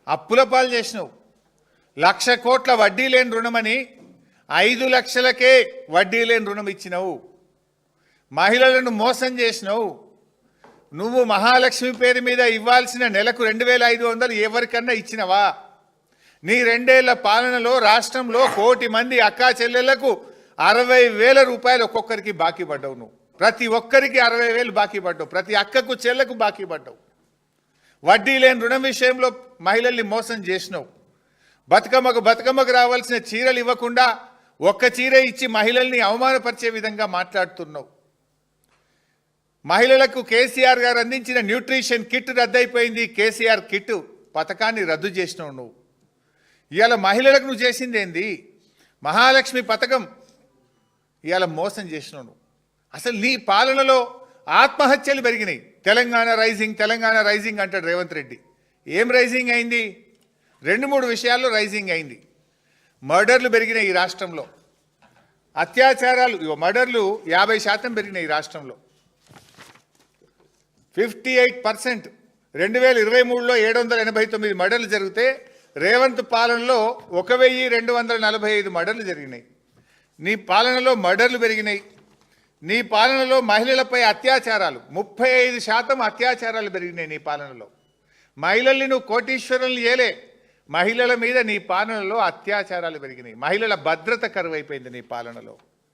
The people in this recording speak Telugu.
అప్పుల పాలు చేసినావు. 1,00,000 కోట్ల వడ్డీ లేని రుణమని 5 లక్షలకే వడ్డీ లేని రుణం ఇచ్చినావు. మహిళలను మోసం చేసినావు. నువ్వు మహాలక్ష్మి పేరు మీద ఇవ్వాల్సిన నెలకు 2,500 ఎవరికన్నా ఇచ్చినవా? నీ 2 ఏళ్ల పాలనలో రాష్ట్రంలో 1 కోటి మంది అక్కా చెల్లెళ్లకు 60,000 రూపాయలు ఒక్కొక్కరికి బాకీ పడ్డావు. నువ్వు ప్రతి ఒక్కరికి 60,000 బాకీ పడ్డావు. ప్రతి అక్కకు చెల్లకు బాకీ పడ్డావు. వడ్డీ లేని రుణం విషయంలో మహిళల్ని మోసం చేసినావు. బతుకమ్మకు రావాల్సిన చీరలు ఇవ్వకుండా ఒక్క చీర ఇచ్చి మహిళల్ని అవమానపరిచే విధంగా మాట్లాడుతున్నావు. మహిళలకు కేసీఆర్ గారు అందించిన న్యూట్రిషన్ కిట్ రద్దయిపోయింది. కేసీఆర్ కిట్ పథకాన్ని రద్దు చేసినావు. నువ్వు ఇవాళ మహిళలకు నువ్వు చేసింది ఏంది? మహాలక్ష్మి పథకం ఇవాళ మోసం చేసినావు. నువ్వు అసలు నీ పాలనలో ఆత్మహత్యలు పెరిగినాయి. తెలంగాణ రైజింగ్ అంటాడు రేవంత్ రెడ్డి. ఏం రైజింగ్ అయింది? 2-3 విషయాల్లో రైజింగ్ అయింది. మర్డర్లు పెరిగినాయి ఈ రాష్ట్రంలో. అత్యాచారాలు మర్డర్లు 50% పెరిగినాయి ఈ రాష్ట్రంలో. 58%. 2023లో 789 మర్డర్లు జరిగితే రేవంత్ పాలనలో 1,245 మర్డర్లు జరిగినాయి. నీ పాలనలో మర్డర్లు పెరిగినాయి. నీ పాలనలో మహిళలపై అత్యాచారాలు 35% అత్యాచారాలు పెరిగినాయి నీ పాలనలో. మహిళల్ని నువ్వు కోటీశ్వరుల్ని ఏలే. మహిళల మీద నీ పాలనలో అత్యాచారాలు పెరిగినాయి. మహిళల భద్రత కరువైపోయింది నీ పాలనలో.